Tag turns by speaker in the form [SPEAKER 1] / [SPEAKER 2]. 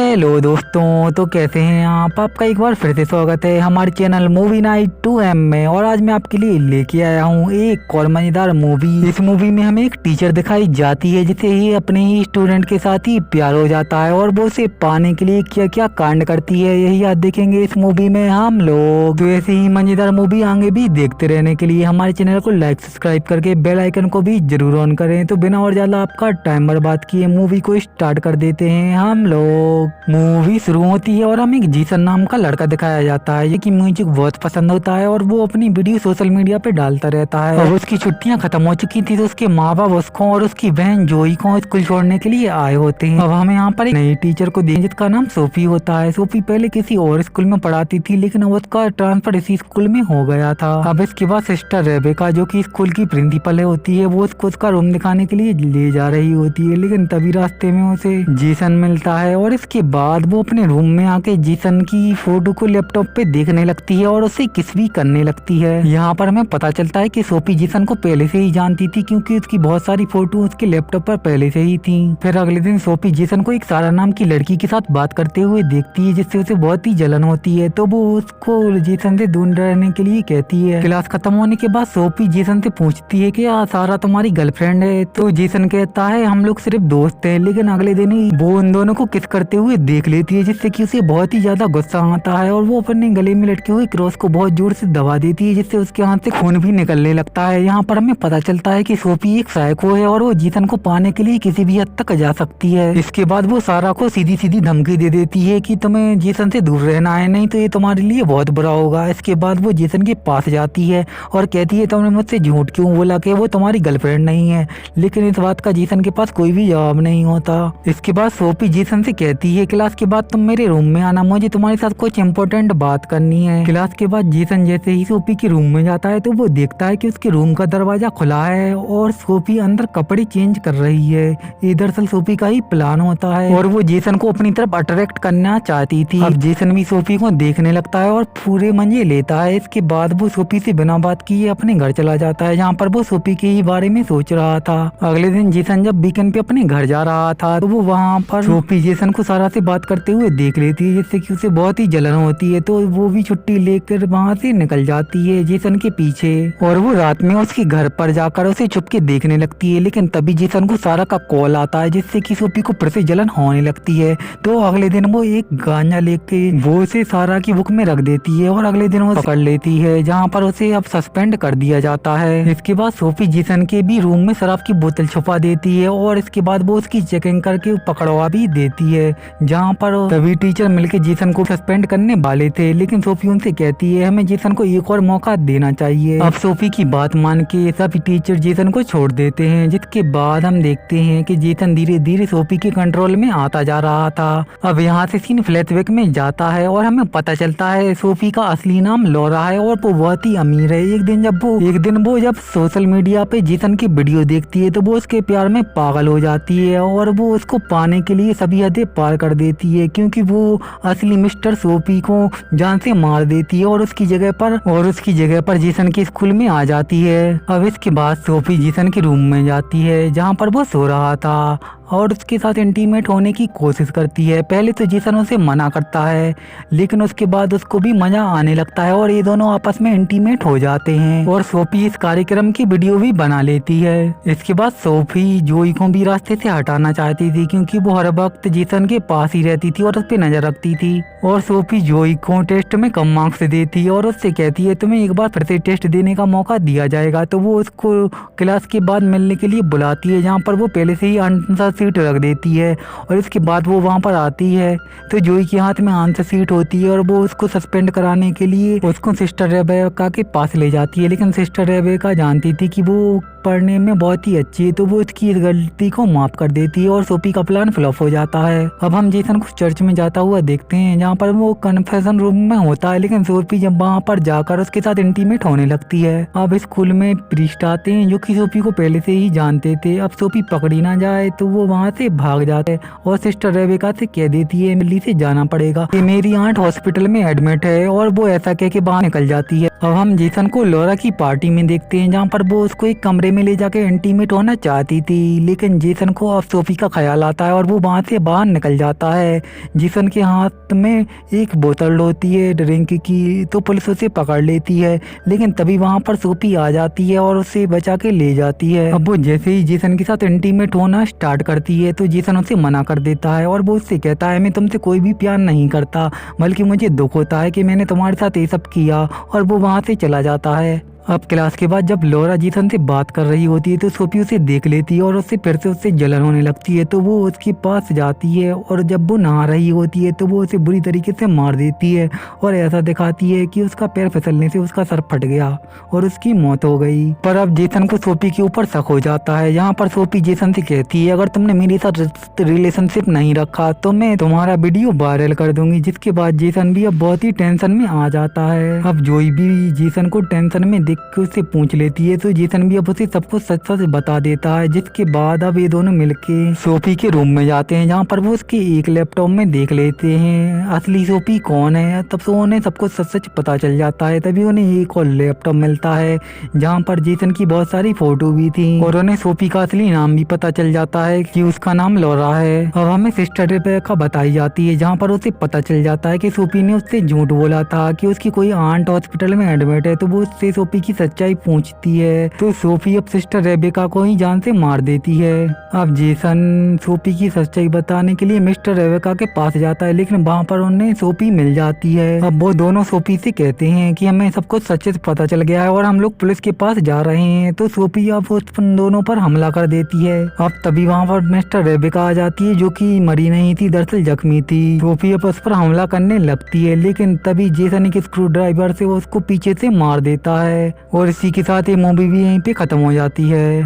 [SPEAKER 1] Hello दोस्तों, तो कैसे हैं आप। आपका एक बार फिर से स्वागत है हमारे चैनल मूवी नाइट 2M में। और आज मैं आपके लिए लेके आया हूँ एक और मजेदार मूवी। इस मूवी में हमें एक टीचर दिखाई जाती है जिसे ही अपने ही स्टूडेंट के साथ ही प्यार हो जाता है और वो उसे पाने के लिए क्या क्या कांड करती है, यही आज देखेंगे इस मूवी में हम लोग। तो ऐसे ही मजेदार मूवी आगे भी देखते रहने के लिए हमारे चैनल को लाइक सब्सक्राइब करके बेल आइकन को भी जरूर ऑन करें। तो बिना और ज्यादा आपका टाइम बर्बाद किए मूवी को स्टार्ट कर देते हैं हम लोग। मूवी शुरू होती है और हमें जीसन नाम का लड़का दिखाया जाता है कि म्यूजिक बहुत पसंद होता है और वो अपनी वीडियो सोशल मीडिया पे डालता रहता है। अब उसकी छुट्टियां खत्म हो चुकी थी तो उसके माँ बाप उसको और उसकी बहन जोई को स्कूल छोड़ने के लिए आए होते हैं। अब हमें यहाँ पर एक नई टीचर को देखें जिसका नाम सोफी होता है। सोफी पहले किसी और स्कूल में पढ़ाती थी लेकिन अब उसका ट्रांसफर इसी स्कूल में हो गया था। अब इसके बाद सिस्टर रेबेका जो कि स्कूल की प्रिंसिपल होती है वो उसको उसका रूम दिखाने के लिए ले जा रही होती है, लेकिन तभी रास्ते में उसे जीसन मिलता है और इसके बाद वो अपने रूम में आके जीसन की फोटो को लैपटॉप पे देखने लगती है और उसे किस भी करने लगती है। यहाँ पर हमें पता चलता है कि सोफी जीसन को पहले से ही जानती थी क्योंकि उसकी बहुत सारी फोटो उसके लैपटॉप पर पहले से ही थी। फिर अगले दिन सोफी जीसन को एक सारा नाम की लड़की के साथ बात करते हुए देखती है जिससे उसे बहुत ही जलन होती है, तो वो उसको जीसन से दूर रहने के लिए कहती है। क्लास खत्म होने के बाद सोफी जीसन से पूछती है कि सारा तुम्हारी गर्लफ्रेंड है, तो जीसन कहता है हम लोग सिर्फ दोस्त हैं। लेकिन अगले दिन ही वो उन दोनों को किस करते हुए देख लेती है जिससे कि उसे बहुत ही ज्यादा गुस्सा आता है और वो अपने गले में लटके हुए क्रॉस को बहुत जोर से दबा देती है जिससे उसके हाथ से खून भी निकलने लगता है। यहाँ पर हमें पता चलता है कि सोफी एक साइको है और वो जीसन को पाने के लिए किसी भी हद तक जा सकती है। इसके बाद वो सारा को सीधी सीधी धमकी दे देती है कि तुम्हें जीसन से दूर रहना है, नहीं तो ये तुम्हारे लिए बहुत बुरा होगा। इसके बाद वो जीसन के पास जाती है और कहती है तुमने मुझसे झूठ क्यों बोला कि वो तुम्हारी गर्लफ्रेंड नहीं है, लेकिन इस बात का जीसन के पास कोई भी जवाब नहीं होता। इसके बाद सोफी जीसन से कहती है क्लास के बाद तुम मेरे रूम में आना, मुझे तुम्हारे साथ कुछ इम्पोर्टेंट बात करनी है। क्लास के बाद जीसन जैसे ही सोफी के रूम में जाता है तो वो देखता है कि उसके रूम का दरवाजा खुला है और सोफी अंदर कपड़े चेंज कर रही है। ये दरअसल सोफी का ही प्लान होता है और वो जीसन को अपनी तरफ अट्रैक्ट करना चाहती थी। अब जीसन भी सोफी को देखने लगता है और पूरे मजे लेता है। इसके बाद वो सोफी से बिना बात किए अपने घर चला जाता है जहाँ पर वो सोफी के ही बारे में सोच रहा था। अगले दिन जीसन जब वीकेंड पे अपने घर जा रहा था तो वो वहाँ पर सोफी जीसन को सारा से बात करते हुए देख लेती है जिससे कि उसे बहुत ही जलन होती है, तो वो भी छुट्टी लेकर वहाँ से निकल जाती है जीसन के पीछे और वो रात में उसके घर पर जाकर उसे छुप के देखने लगती है। लेकिन तभी जीसन को सारा का कॉल आता है जिससे कि सोफी को फिर से जलन होने लगती है। तो अगले दिन वो एक गांजा लेके वो उसे सारा की बुक में रख देती है और अगले दिन वो पकड़ लेती है जहाँ पर उसे अब सस्पेंड कर दिया जाता है। इसके बाद सोफी जीसन के भी रूम में शराब की बोतल छुपा देती है और इसके बाद वो उसकी चेकिंग करके पकड़वा भी देती है जहाँ पर सभी टीचर मिलकर जीसन को सस्पेंड करने वाले थे, लेकिन सोफी उनसे कहती है हमें जीसन को एक और मौका देना चाहिए। अब सोफी की बात मान के सभी टीचर जीसन को छोड़ देते हैं, जिसके बाद हम देखते हैं कि जीसन धीरे धीरे सोफी के कंट्रोल में आता जा रहा था। अब यहाँ से सीन फ्लैशबैक में जाता है और हमें पता चलता है सोफी का असली नाम लौरा है और वो बहुत ही अमीर है। एक दिन वो जब सोशल मीडिया पे जीसन की वीडियो देखती है तो वो उसके प्यार में पागल हो जाती है और वो उसको पाने के लिए सभी हदें पार कर देती है क्योंकि वो असली मिस्टर सोफी को जान से मार देती है और उसकी जगह पर जीसन के स्कूल में आ जाती है। अब इसके बाद सोफी जीसन के रूम में जाती है जहाँ पर वो सो रहा था और उसके साथ इंटीमेट होने की कोशिश करती है। पहले तो जीसन उसे मना करता है लेकिन उसके बाद उसको भी मजा आने लगता है और ये दोनों आपस में इंटीमेट हो जाते हैं और सोफी इस कार्यक्रम की वीडियो भी बना लेती है। इसके बाद सोफी जोई को भी रास्ते से हटाना चाहती थी क्योंकि वो हर वक्त जीसन के पास ही रहती थी और उस पर नजर रखती थी और सोफी जोई को टेस्ट में कम मार्क्स देती है और उससे कहती है तुम्हें एक बार फिर से टेस्ट देने का मौका दिया जाएगा। तो वो उसको क्लास के बाद मिलने के लिए बुलाती है जहाँ पर वो पहले से ही आंसर सीट रख देती है और इसके बाद वो वहाँ पर आती है तो जोई के हाथ में आंसर सीट होती है और वो उसको सस्पेंड कराने के लिए उसको सिस्टर रेबेका के पास ले जाती है। लेकिन सिस्टर रेबेका जानती थी कि वो पढ़ने में बहुत ही अच्छी है तो वो उसकी इस गलती को माफ कर देती है और सोफी का प्लान फ्लॉप हो जाता है। अब हम जीसन को चर्च में जाता हुआ देखते हैं जहाँ पर वो कन्फेशन रूम में होता है, लेकिन सोफी जब वहाँ पर जाकर उसके साथ इंटीमेट होने लगती है। अब स्कूल में प्रीस्ट आते हैं जो कि सोफी को पहले से ही जानते थे। अब सोफी पकड़ी ना जाए तो वो वहाँ से भाग जाते हैं और सिस्टर रेबेका से कह देती है मिली से जाना पड़ेगा कि मेरी आंट हॉस्पिटल में एडमिट है और वो ऐसा कह के बाहर निकल जाती है। अब हम जेसन को लॉरा की पार्टी में देखते हैं, जहाँ पर वो उसको एक कमरे में ले जाके इंटीमेट होना चाहती थी, लेकिन जेसन को अब सोफी का ख्याल आता है और वो वहाँ से बाहर निकल जाता है। जेसन के हाथ में एक बोतल होती है ड्रिंक की, तो पुलिस उसे पकड़ लेती है, लेकिन तभी वहाँ पर सोफी आ जाती है और उसे बचा के ले जाती है। अब वो जैसे ही जेसन के साथ इंटीमेट होना स्टार्ट करती है तो जेसन उसे मना कर देता है और वो उससे कहता है मैं तुमसे कोई भी प्यार नहीं करता, बल्कि मुझे दुख होता है कि मैंने तुम्हारे साथ ये सब किया, और वो वहाँ से चला जाता है। अब क्लास के बाद जब लॉरा जेसन से बात कर रही होती है तो सोफी उसे देख लेती है और उससे फिर से उससे जलन होने लगती है, तो वो उसके पास जाती है और जब वो नहा रही होती है तो वो उसे बुरी तरीके से मार देती है और ऐसा दिखाती है कि उसका पैर फिसलने से उसका सर फट गया और उसकी मौत हो गई। पर अब जेसन को सोफी के ऊपर शक हो जाता है। यहाँ पर सोफी जेसन से कहती है अगर तुमने मेरे साथ रिलेशनशिप नहीं रखा तो मैं तुम्हारा वीडियो वायरल कर दूंगी, जिसके बाद जेसन भी अब बहुत ही टेंशन में आ जाता है। अब जोई भी जेसन को टेंशन में देख के उससे पूछ लेती है तो जेसन भी अब उसे सब कुछ सच सच बता देता है, जिसके बाद अब ये दोनों मिलके सोफी के रूम में जाते हैं, जहाँ पर वो उसके एक लैपटॉप में देख लेते हैं असली सोफी कौन है। तब तो उन्हें सब कुछ सच सच पता चल जाता है। तभी उन्हें एक और लैपटॉप मिलता है जहाँ पर जेसन की बहुत सारी फोटो भी थी और उन्हें सोफी का असली नाम भी पता चल जाता है कि उसका नाम लॉरा है। अब हमें सिस्टर रेबेका बताई जाती है, जहाँ पर उसे पता चल जाता है कि सोफी ने उससे झूठ बोला था कि उसकी कोई आंट हॉस्पिटल में एडमिट है, तो वो उससे सोफी की सच्चाई पूछती है तो सोफी अब सिस्टर रेबेका को ही जान से मार देती है। अब जेसन सोफी की सच्चाई बताने के लिए मिस्टर रेबेका के पास जाता है, लेकिन वहाँ पर उन्हें सोफी मिल जाती है। अब वो दोनों सोफी से कहते हैं कि हमें सब कुछ सच्चे से पता चल गया है और हम लोग पुलिस के पास जा रहे हैं, तो सोफी अब उन दोनों पर हमला कर देती है। अब तभी वहाँ पर मिस्टर रेबेका आ जाती है जो कि मरी नहीं थी, दरअसल जख्मी थी। सोफी अब उस पर हमला करने लगती है, लेकिन तभी जेसन एक स्क्रू ड्राइवर से उसको पीछे से मार देता है और इसी के साथ ये मूवी भी यहीं पे खत्म हो जाती है।